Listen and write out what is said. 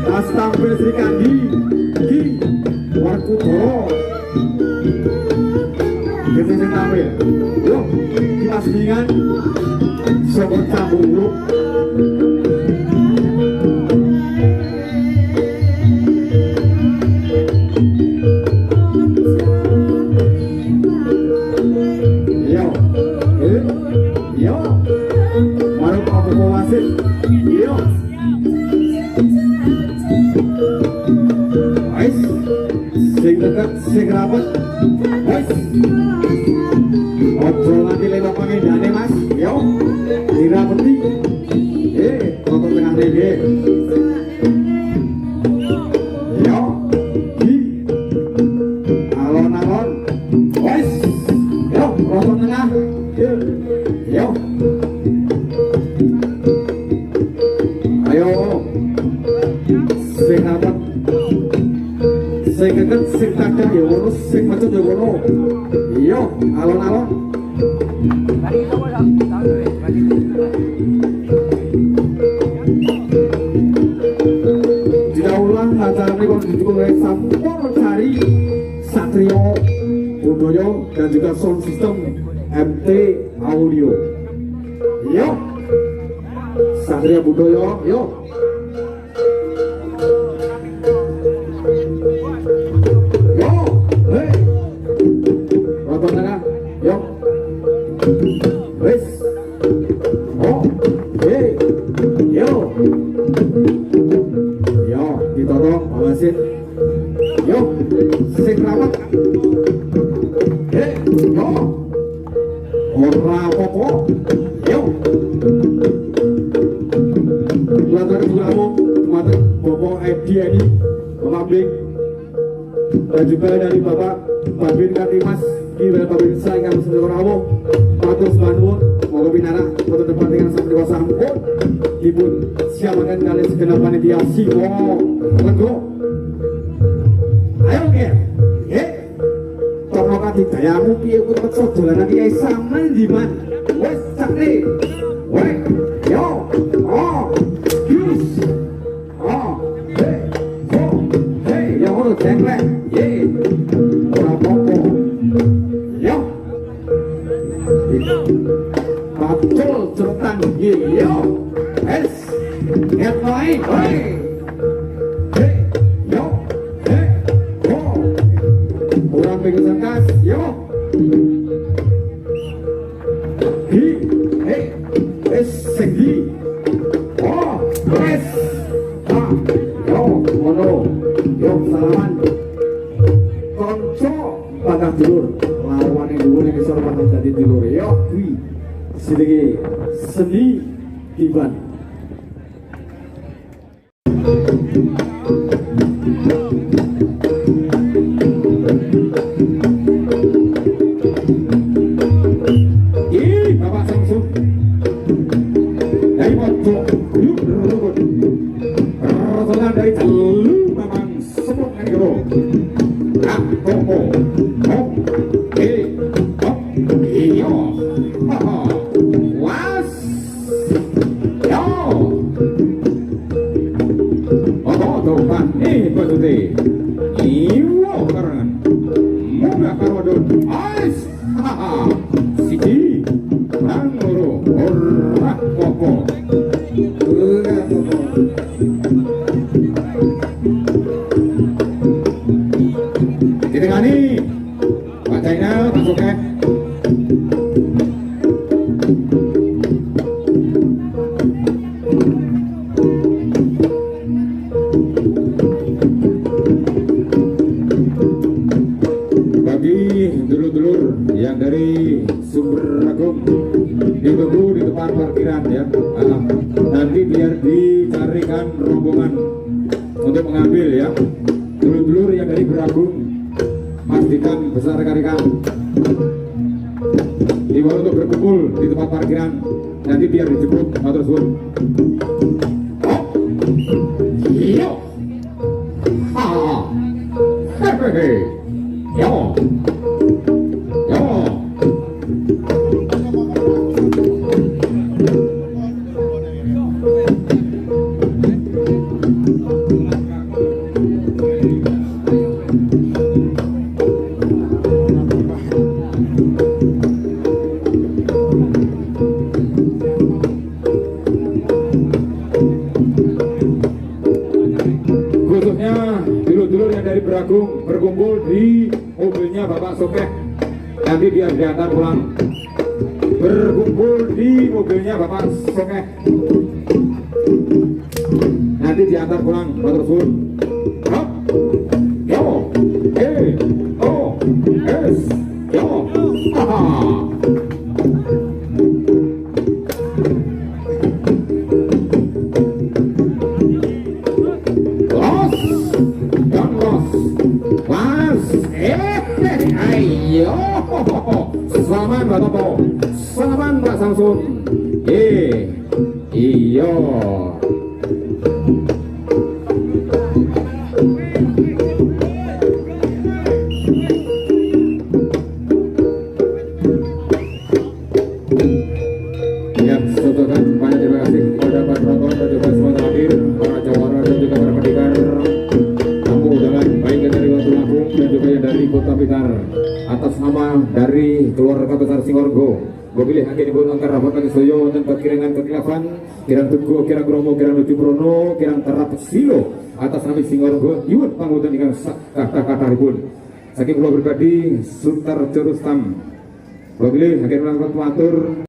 Tas tampil Sri Kandi Ki Warkudoro Gitu sing tampil yuk Dimas Bingan Sobat Sambung Grup sing rapet wis ojo nganti lewat pangendane Mas yo dirapeti foto tengah rene yo di alon-alon wis yo foto tengah yo ayo sing rapet sing keket sing takar ya ngono sing mecut ya ngono iya alon-alon didaulang acara ini kalau didukung oleh Sampur Cari Satrio Budoyo dan juga sound system MT Audio iya Satrio Budoyo yo yo sing rawat yo ora apa-apa yo lantar kamu mata Bapak Edi ini Pemabing dan juga dari Bapak Babin Katimas Kira Babin Saingan Sendiri Rawo Patus Banun Moga Binara Kota tempat dengan sampai dewasa ampun Ibun siapakan kalian segenap panitia Siwo Lego ayo ker tono kati dayamu piye ku tempat dolanan kiai saman di man wes cakri weh yo yus yo ngono jengklek ora apa-apa yo pacul cerutan yo es nget wae orang pengen kas, yo, segi, yo, mono, yo, salaman, konco, patah dulur, lawan yang dulu yang bisa patah jadi dulur, yo, sini seni tiban. Bapak Samsung dari Mojo yuk rukun rotongan dari Telu Mamang Semut Negro Topo iyo was yo topan betul iyo karangan mudah karodon ais siji Nangoro ora popo ditengani Pak Jainal masuknya bagi dulur-dulur yang dari Sumber Agung ditunggu di depan parkiran ya. Nanti biar dicarikan rombongan untuk mengambil ya. Dulur-dulur yang dari Beragung pastikan besar rekan-rekan dibawa untuk berkumpul di tempat parkiran. Nanti biar dijemput matur suwun. Yo. Hehehe. Yo. Yo. berkumpul di mobilnya Bapak Sokeh, nanti dia diantar pulang. Berkumpul di mobilnya Bapak Sokeh, nanti diantar pulang. Matur suwun. Hop, yo, o, s, yo, haha. Ayo, selamat Mbak Topo, selamat Mbak Samsun. Iyo. Ya, setukan banyak terima kasih kepada para penonton dan juga semua hadir, para jawara dan juga para pendekar, tamu undangan baik yang dari Tulungagung dan juga yang dari Kota Blitar. Atas nama dari keluarga besar Singorgo, gue pilih agen ibu angkar rapat kaki soyo dan kekirangan kekilapan, kirang tugu, kirang gromo, kirang lucu prono, kirang terap silo. Atas nama Singorgo, yun pangutan ikan kata-kata ribun. Saking pulau pribadi, Sultar Curustam. Gue pilih agen ulang matur.